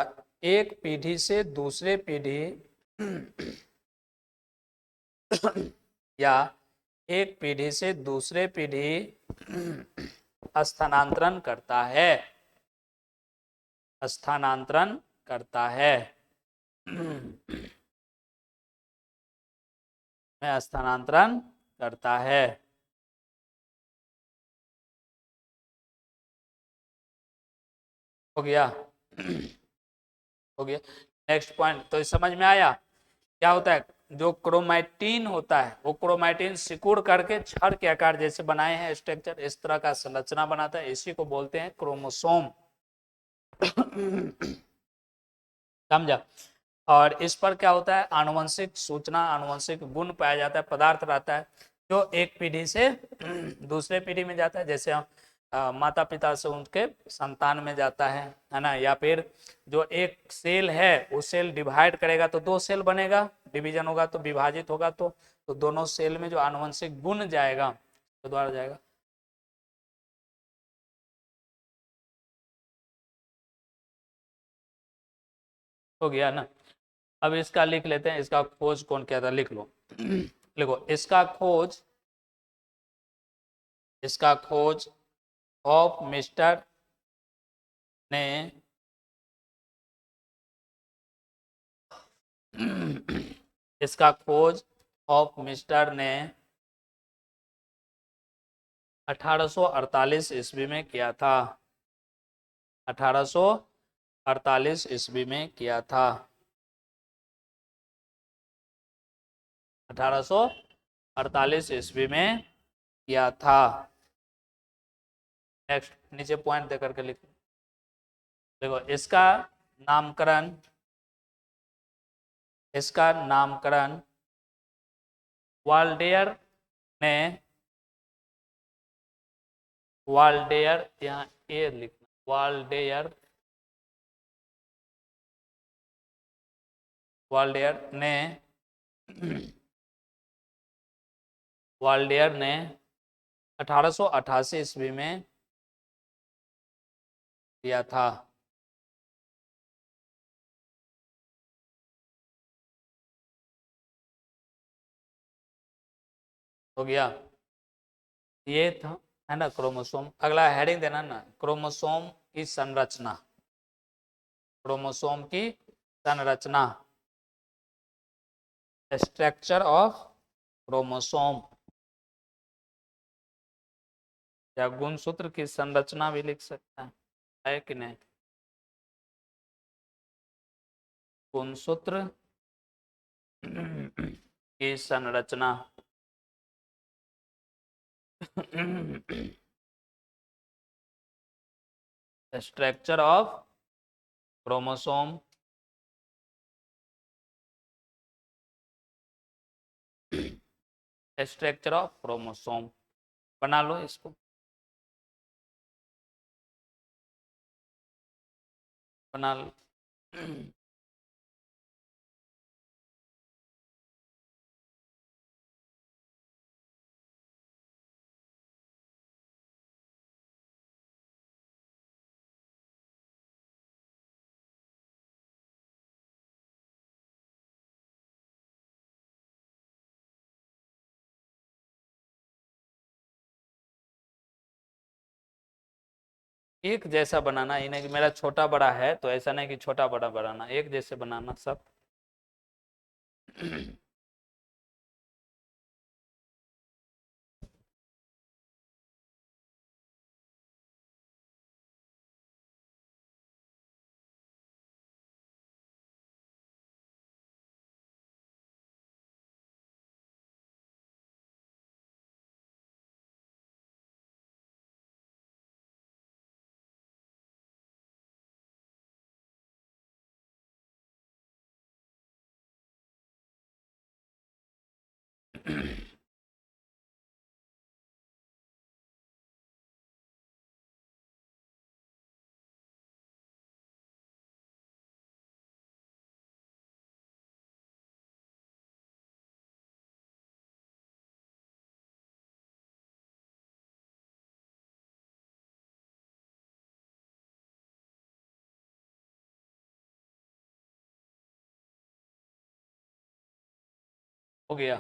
एक पीढ़ी से दूसरे पीढ़ी या एक पीढ़ी से दूसरे पीढ़ी स्थानांतरण करता है, स्थानांतरण करता है, में स्थानांतरण करता है। हो गया? हो गया। नेक्स्ट पॉइंट तो समझ में आया क्या होता है? जो क्रोमैटिन होता है वो क्रोमैटिन सिकुड़ करके छड़ के आकार जैसे बनाए हैं स्ट्रक्चर, इस तरह का संरचना बनाता है, इसी को बोलते हैं क्रोमोसोम। समझा। और इस पर क्या होता है, आनुवंशिक सूचना, आनुवंशिक गुण पाया जाता है, पदार्थ रहता है जो एक पीढ़ी से दूसरे पीढ़ी में जाता है, जैसे माता पिता से उनके संतान में जाता है ना। या फिर जो एक सेल है वो सेल डिवाइड करेगा तो दो सेल बनेगा, डिवीजन होगा तो विभाजित होगा तो दोनों सेल में जो आनुवंशिक गुण जाएगा तो द्वारा जाएगा। हो गया ना। अब इसका लिख लेते हैं, इसका खोज कौन किया था, लिख लो। लिखो, इसका खोज ऑफ मिस्टर ने इसका खोज ऑफ मिस्टर ने 1848 ईस्वी में किया था। 1848 ईस्वी में किया था। 1848 ईस्वी में किया था। नेक्स्ट नीचे पॉइंट देकर के लिखो। देखो, इसका नामकरण वाल्डेयर ने, वाल्डेयर, यहाँ ए लिखना, वाल्डेयर ने 1888 ईस्वी में दिया था। हो गया, ये था, है ना, क्रोमोसोम। अगला हेडिंग देना ना, क्रोमोसोम की संरचना। क्रोमोसोम की संरचना, स्ट्रक्चर ऑफ क्रोमोसोम, या गुणसूत्र की संरचना भी लिख सकता है कि नहीं। गुणसूत्र की संरचना। Structure of chromosome, structure of chromosome, बना लो इसको, बना लो। एक जैसा बनाना, ये नहीं कि मेरा छोटा बड़ा है तो ऐसा नहीं कि छोटा बड़ा बनाना, एक जैसे बनाना सब। हो गया।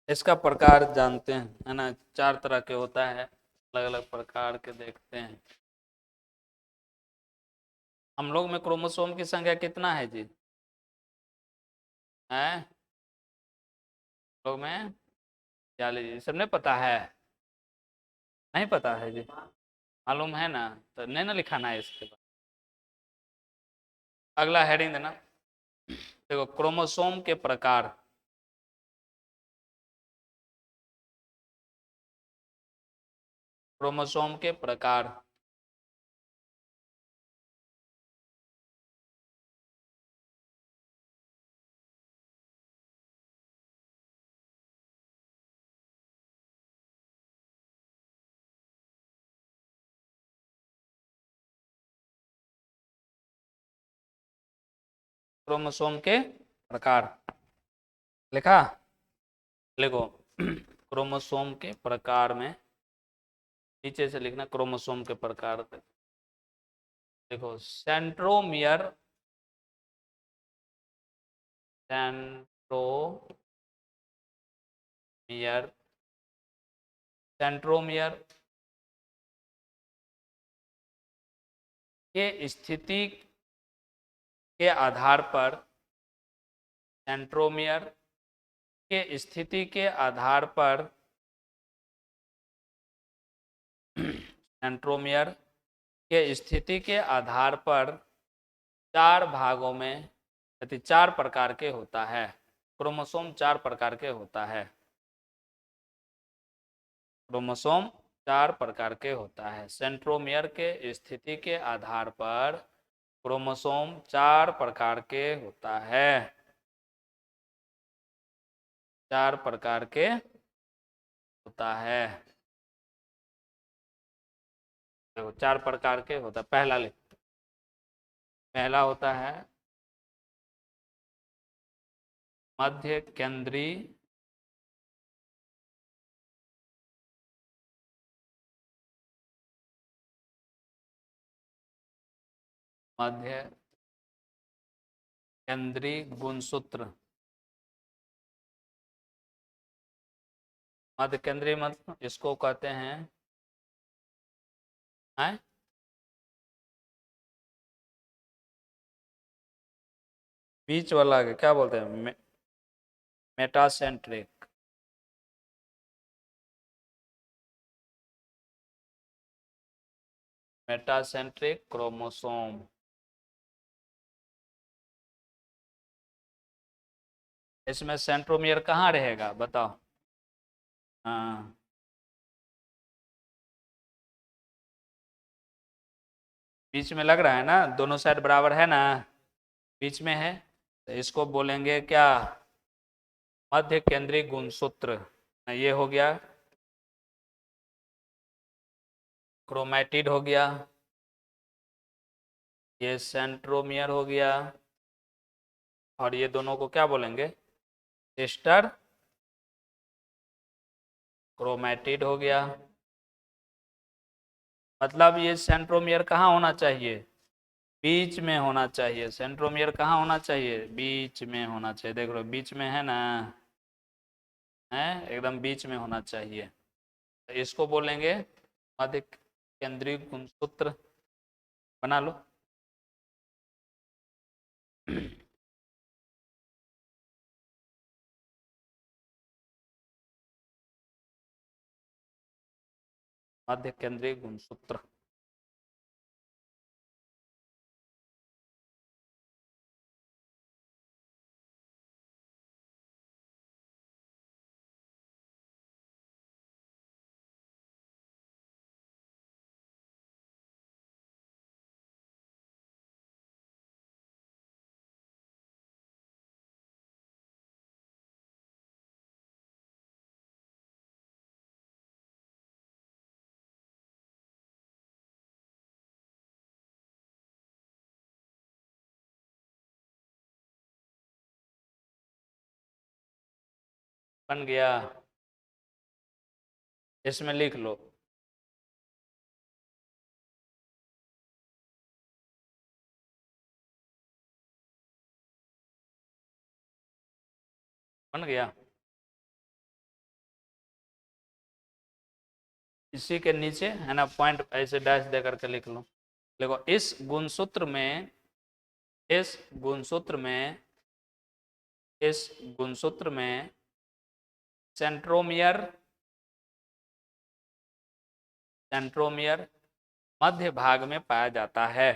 इसका प्रकार जानते हैं, है ना, 4 तरह के होता है, अलग अलग प्रकार के देखते हैं। हम लोग में क्रोमोसोम की संख्या कितना है जी, है लोग में 40। सबने पता है, नहीं पता है जी, मालूम है ना, तो नहीं ना लिखाना है इसके बाद। अगला हेडिंग देना, देखो क्रोमोसोम के प्रकार। क्रोमोसोम के प्रकार। क्रोमोसोम के प्रकार लिखा, लिखो क्रोमोसोम के प्रकार में नीचे से लिखना क्रोमोसोम के प्रकार। देखो सेंट्रोमियर, सेंट्रोमियर, सेंट्रोमियर के स्थिति के आधार पर, सेंट्रोमियर के स्थिति के आधार पर सेंट्रोमियर के स्थिति के आधार पर 4 भागों में, यदि 4 प्रकार के होता है। क्रोमोसोम 4 प्रकार के होता है। क्रोमोसोम 4 प्रकार के होता है। सेंट्रोमियर के स्थिति के आधार पर क्रोमोसोम 4 प्रकार के होता है। 4 प्रकार के होता है। देखो 4 प्रकार के होता है। पहला लिख, पहला होता है मध्य केंद्री, मध्य केंद्रीय गुणसूत्र। मध्य केंद्रीय मतलब इसको कहते हैं बीच वाला क्या बोलते हैं, मेटासेंट्रिक। Metacentric chromosome. इसमें सेंट्रोमियर कहाँ रहेगा बताओ। हाँ, बीच में लग रहा है ना, दोनों साइड बराबर है ना, बीच में है, तो इसको बोलेंगे क्या, मध्य केंद्रीय गुणसूत्र। ये हो गया क्रोमैटिड, हो गया ये सेंट्रोमियर, हो गया, और ये दोनों को क्या बोलेंगे, सिस्टर क्रोमैटिड हो गया। मतलब ये सेंट्रोमियर कहाँ होना चाहिए, बीच में होना चाहिए। सेंट्रोमियर कहाँ होना चाहिए, बीच में होना चाहिए। देख लो बीच में है ना, है एकदम बीच में होना चाहिए। तो इसको बोलेंगे मध्य केंद्रीय गुणसूत्र। बना लो मध्य केंद्रीय गुणसूत्र। बन गया, इसमें लिख लो। बन गया, इसी के नीचे है ना पॉइंट ऐसे डैश दे करके लिख लो। देखो इस गुणसूत्र में, इस गुणसूत्र में, इस गुणसूत्र में सेंट्रोमियर, सेंट्रोमियर मध्य भाग में पाया जाता है।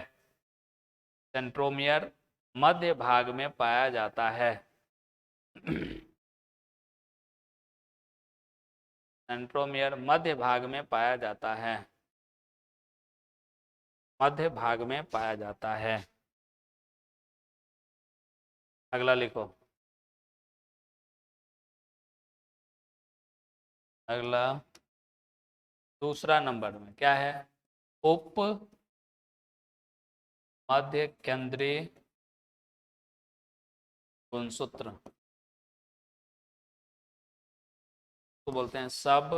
सेंट्रोमियर मध्य भाग में पाया जाता है। सेंट्रोमियर मध्य भाग में पाया जाता है, मध्य भाग में पाया जाता है। अगला लिखो। अगला दूसरा नंबर में क्या है? उप मध्य केंद्रीय गुणसूत्र तो बोलते हैं सब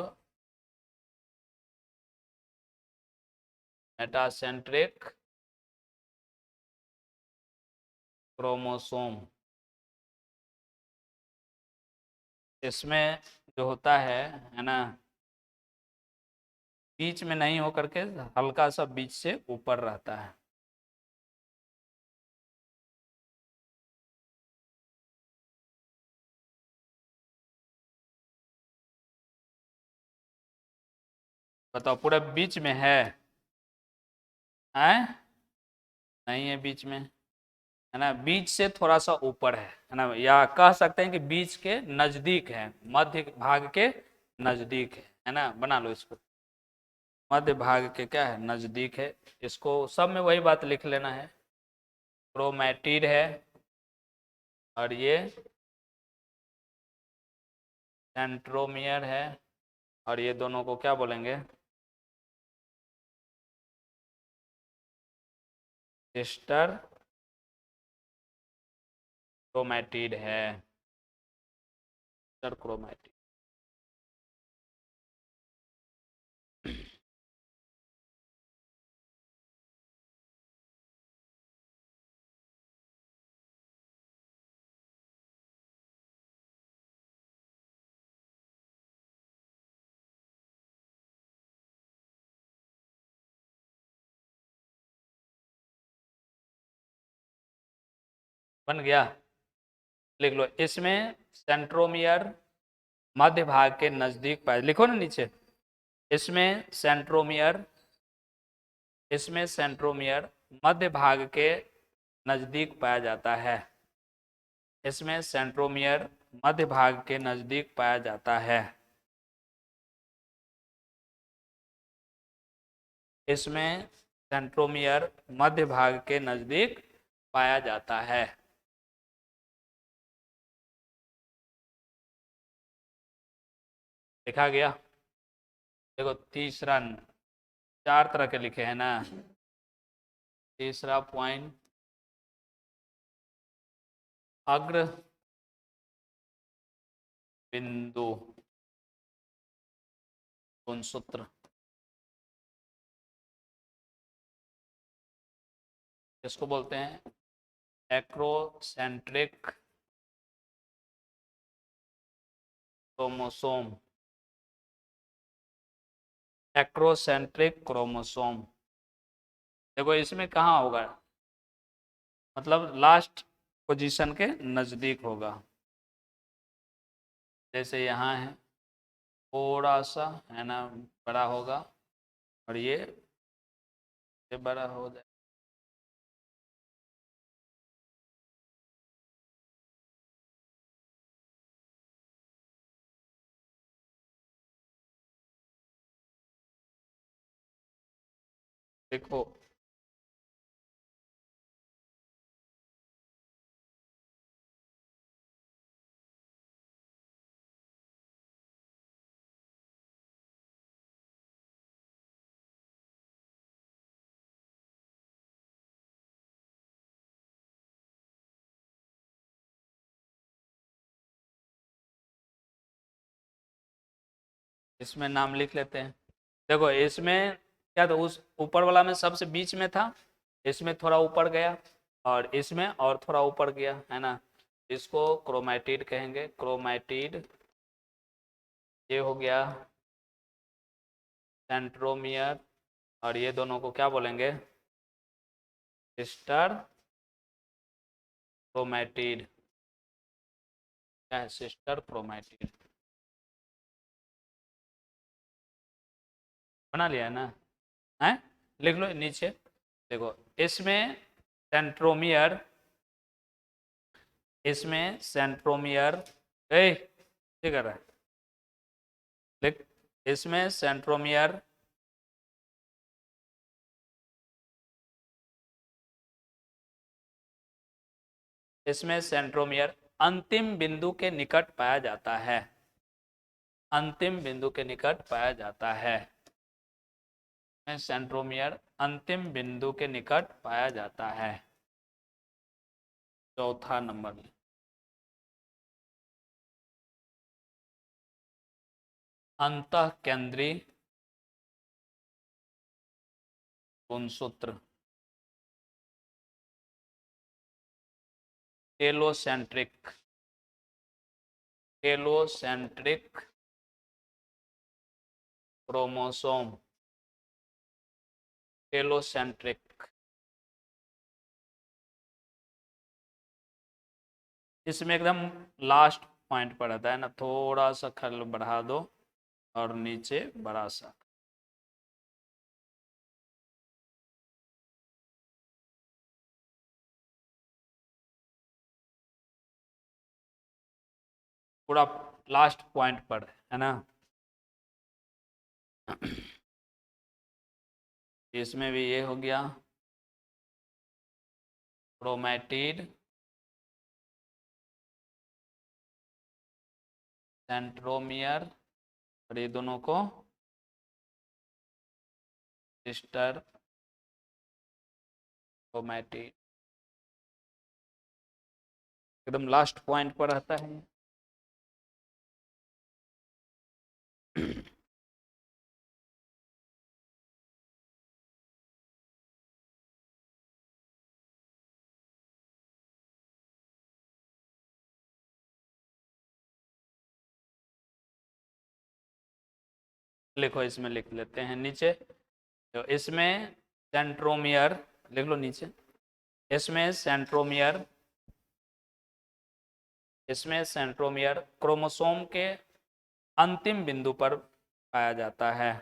मेटासेंट्रिक क्रोमोसोम। इसमें जो होता है ना, बीच में नहीं होकर के हल्का सा बीच से ऊपर रहता है। बताओ पूरा बीच में है? नहीं है बीच में, है ना, बीच से थोड़ा सा ऊपर है ना, या कह सकते हैं कि बीच के नजदीक है, मध्य भाग के नजदीक है ना, बना लो इसको। मध्य भाग के क्या है? नजदीक है। इसको सब में वही बात लिख लेना है, क्रोमैटिड है और ये सेंट्रोमियर है, और ये दोनों को क्या बोलेंगे? सिस्टर क्रोमैटिड है, सिस्टर क्रोमैटिड। बन गया? लिख लो। इसमें सेंट्रोमियर मध्य भाग के नजदीक पाया, लिखो ना नीचे। इसमें सेंट्रोमियर, इसमें सेंट्रोमियर मध्य भाग के नजदीक पाया जाता है। इसमें सेंट्रोमियर मध्य भाग के नजदीक पाया जाता है। इसमें सेंट्रोमियर मध्य भाग के नजदीक पाया जाता है। लिखा गया? देखो तीसरा, चार तरह के लिखे हैं ना। तीसरा पॉइंट, अग्र बिंदु गुणसूत्र। इसको बोलते हैं एक्रोसेंट्रिक क्रोमोसोम। Acrocentric chromosome. देखो इसमें कहाँ होगा? मतलब लास्ट पोजीशन के नजदीक होगा। जैसे यहाँ है, थोड़ा सा है ना बड़ा होगा, और ये बड़ा हो जाए। देखो इसमें नाम लिख लेते हैं। देखो इसमें क्या था, उस ऊपर वाला में सबसे बीच में था, इसमें थोड़ा ऊपर गया, और इसमें और थोड़ा ऊपर गया, है ना। इसको क्रोमैटिड कहेंगे, क्रोमैटिड। ये हो गया सेंट्रोमियर, और ये दोनों को क्या बोलेंगे? Sister chromatid. क्या है? Sister chromatid. बना लिया है ना? है? लिख लो नीचे। देखो इसमें सेंट्रोमियर इसमें सेंट्रोमियर ठीक है लिख, इसमें सेंट्रोमियर अंतिम बिंदु के निकट पाया जाता है। अंतिम बिंदु के निकट पाया जाता है। सेंट्रोमियर अंतिम बिंदु के निकट पाया जाता है। चौथा नंबर, अंतःकेंद्री गुणसूत्र, टेलोसेंट्रिक क्रोमोसोम, टेलोसेंट्रिक। इसमें एकदम लास्ट पॉइंट पर आता है ना, थोड़ा सा खल बढ़ा दो और नीचे बड़ा सा। पूरा लास्ट पॉइंट पर है ना। इसमें भी ये हो गया क्रोमैटिड, सेंट्रोमियर, और ये दोनों को सिस्टर क्रोमैटिड। एकदम लास्ट पॉइंट पर रहता है। लिखो, इसमें लिख लेते हैं नीचे। तो इसमें सेंट्रोमियर लिख लो नीचे। इसमें सेंट्रोमियर क्रोमोसोम के अंतिम बिंदु पर पाया जाता है।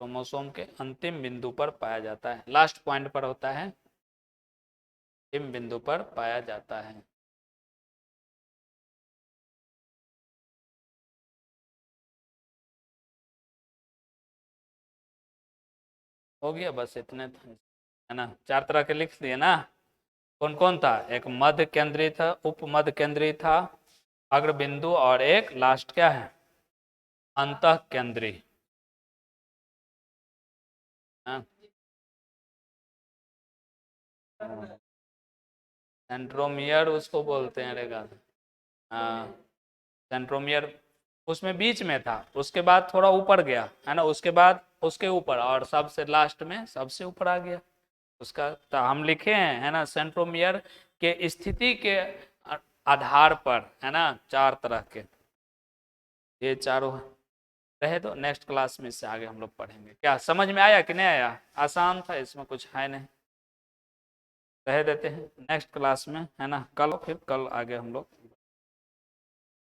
क्रोमोसोम के अंतिम बिंदु पर पाया जाता है, लास्ट पॉइंट पर होता है, अंतिम बिंदु पर पाया जाता है। हो गया, बस इतने है ना। 4 तरह के लिख दिए ना। कौन कौन था? एक मध्य केंद्रीय था, उप मध्य केंद्रीय था, अग्र बिंदु, और एक लास्ट क्या है? अंतः केंद्रीय। सेंट्रोमियर उसको बोलते हैं रेगा। हाँ, सेंट्रोमियर उसमें बीच में था, उसके बाद थोड़ा ऊपर गया है ना, उसके बाद उसके ऊपर, और सबसे लास्ट में सबसे ऊपर आ गया उसका। तो हम लिखे हैं है ना, सेंट्रोमियर के स्थिति के आधार पर है ना 4 तरह के, ये चारों रहे। तो नेक्स्ट क्लास में इससे आगे हम लोग पढ़ेंगे। क्या समझ में आया कि नहीं आया? आसान था, इसमें कुछ है नहीं, रह देते हैं नेक्स्ट क्लास में है ना। कल फिर कल आगे हम लोग